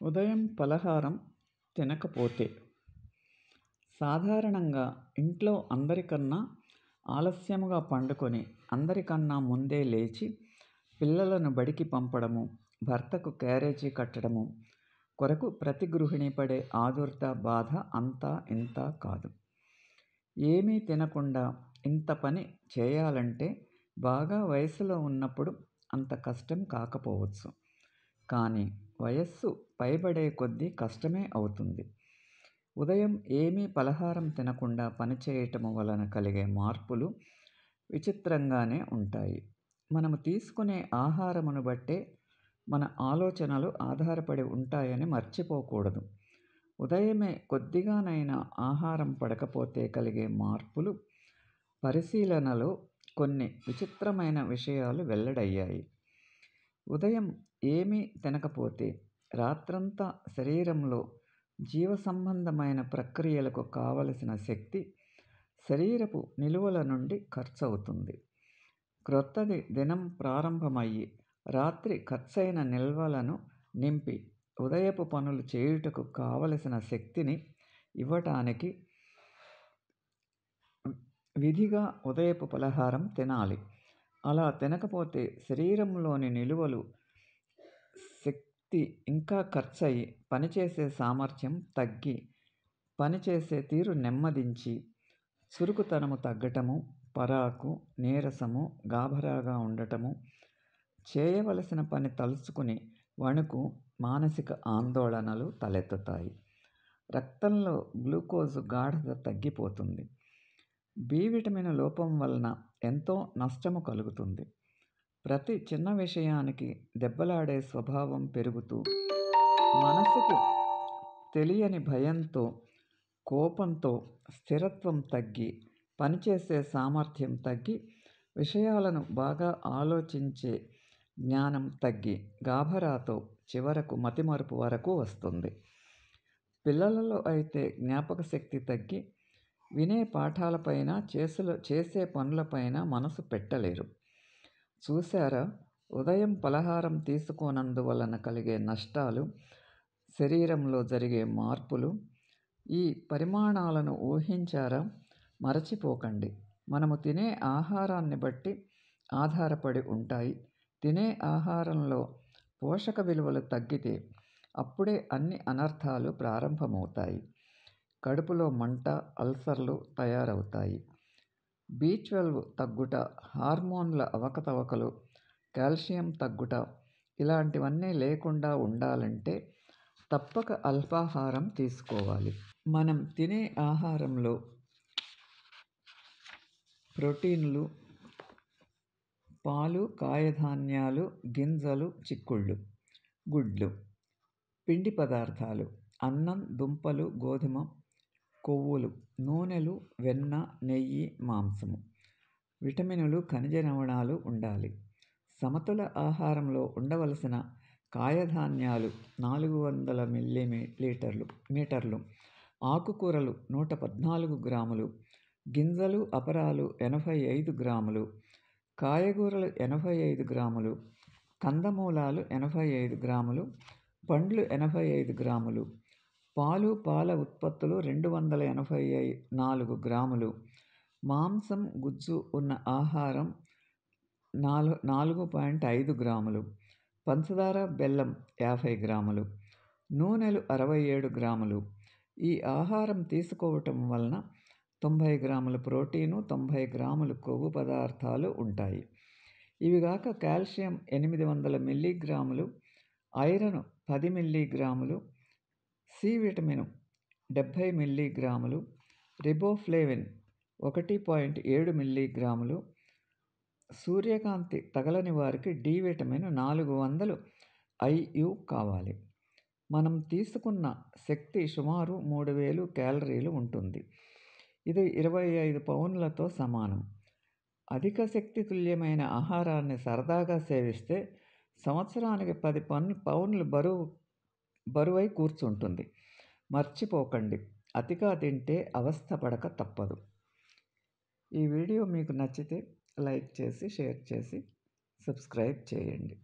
ఉదయం పలహారం తినకపోతే సాధారణంగా ఇంట్లో అందరికన్నా ఆలస్యముగా పండుకొని అందరికన్నా ముందే లేచి పిల్లలను బడికి పంపడము, భర్తకు క్యారేజీ కట్టడము కొరకు ప్రతి గృహిణి పడే ఆదుర్ద బాధ అంతా ఇంతా కాదు. ఏమీ తినకుండా ఇంత పని చేయాలంటే బాగా వయసులో ఉన్నప్పుడు అంత కష్టం కాకపోవచ్చు. కానీ వయస్సు పైబడే కొద్దీ కష్టమే అవుతుంది. ఉదయం ఏమీ పలహారం తినకుండా పనిచేయటము వలన కలిగే మార్పులు విచిత్రంగానే ఉంటాయి. మనము తీసుకునే ఆహారమును బట్టే మన ఆలోచనలు ఆధారపడి ఉంటాయని మర్చిపోకూడదు. ఉదయమే కొద్దిగానైనా ఆహారం పడకపోతే కలిగే మార్పులు పరిశీలనలో కొన్ని విచిత్రమైన విషయాలు వెల్లడయ్యాయి. ఉదయం ఏమీ తినకపోతే రాత్రంతా శరీరంలో జీవ సంబంధమైన ప్రక్రియలకు కావలసిన శక్తి శరీరపు నిలువల నుండి ఖర్చవుతుంది. క్రొత్తది దినం ప్రారంభమయ్యి రాత్రి ఖర్చైన నిల్వలను నింపి ఉదయపు పనులు చేయుటకు కావలసిన శక్తిని ఇవ్వటానికి విధిగా ఉదయపు పలహారం తినాలి. అలా తినకపోతే శరీరంలోని నిలువలు శక్తి ఇంకా ఖర్చయి పనిచేసే సామర్థ్యం తగ్గి పనిచేసే తీరు నెమ్మదించి చురుకుతనము తగ్గటము, పరాకు, నీరసము, గాభరాగా ఉండటము, చేయవలసిన పని తలుచుకుని వణుకు, మానసిక ఆందోళనలు తలెత్తుతాయి. రక్తంలో గ్లూకోజు గాఢత తగ్గిపోతుంది. బి విటమిన్ లోపం వలన ఎంతో నష్టము కలుగుతుంది. ప్రతి చిన్న విషయానికి దెబ్బలాడే స్వభావం పెరుగుతూ మనసుకు తెలియని భయంతో, కోపంతో స్థిరత్వం తగ్గి పనిచేసే సామర్థ్యం తగ్గి విషయాలను బాగా ఆలోచించే జ్ఞానం తగ్గి గాభరాతో చివరకు మతిమరుపు వరకు వస్తుంది. పిల్లలలో అయితే జ్ఞాపక శక్తి తగ్గి వినే పాఠాలపైన చేసే పనులపైన మనసు పెట్టలేరు. చూశారా ఉదయం పలహారం తీసుకోనందువలన కలిగే నష్టాలు, శరీరంలో జరిగే మార్పులు. ఈ పరిమాణాలను ఊహించారా? మరచిపోకండి. మనము తినే ఆహారాన్ని బట్టి ఆధారపడి ఉంటాయి. తినే ఆహారంలో పోషక విలువలు తగ్గితే అప్పుడే అన్ని అనర్థాలు ప్రారంభమవుతాయి. కడుపులో మంట, అల్సర్లు తయారవుతాయి. B12 తగ్గుట, హార్మోన్ల అవకతవకలు, కాల్షియం తగ్గుట ఇలాంటివన్నీ లేకుండా ఉండాలంటే తప్పక అల్పాహారం తీసుకోవాలి. మనం తినే ఆహారంలో ప్రోటీన్లు, పాలు, కాయధాన్యాలు, గింజలు, చిక్కుళ్ళు, గుడ్లు, పిండి పదార్థాలు, అన్నం, దుంపలు, గోధుమ, కొవ్వులు, నూనెలు, వెన్న, నెయ్యి, మాంసము, విటమినులు, ఖనిజ లవణాలు ఉండాలి. సమతుల ఆహారంలో ఉండవలసిన కాయధాన్యాలు 400 మీటర్లు, ఆకుకూరలు 114 గ్రాములు, గింజలు, అపరాలు 85 గ్రాములు, కాయగూరలు 85 గ్రాములు, కందమూలాలు 85 గ్రాములు, పండ్లు 85 గ్రాములు, పాలు, పాల ఉత్పత్తులు 284 గ్రాములు, మాంసం, గుజ్జు ఉన్న ఆహారం 4.5 గ్రాములు, పంచదార, బెల్లం 50 గ్రాములు, నూనెలు 67 గ్రాములు. ఈ ఆహారం తీసుకోవటం వలన 90 గ్రాముల ప్రోటీను, 90 గ్రాములు కొవ్వు పదార్థాలు ఉంటాయి. ఇవిగాక కాల్షియం 800 మిల్లీగ్రాములు, ఐరన్ 10 మిల్లీగ్రాములు, సి విటమిన్ 70 మిల్లీగ్రాములు, రిబోఫ్లేవిన్ 1.7 మిల్లీగ్రాములు, సూర్యకాంతి తగలని వారికి డి విటమిన్ 400 IU కావాలి. మనం తీసుకున్న శక్తి సుమారు 3000 క్యాలరీలు ఉంటుంది. ఇది 25 పౌండ్లతో సమానం. అధిక శక్తి తుల్యమైన ఆహారాన్ని సరదాగా సేవిస్తే సంవత్సరానికి 10 పౌండ్లు బరువై కూర్చుంటుంది. మర్చిపోకండి, అతిగా తింటే అవస్థ పడక తప్పదు. ఈ వీడియో మీకు నచ్చితే లైక్ చేసి, షేర్ చేసి, సబ్స్క్రైబ్ చేయండి.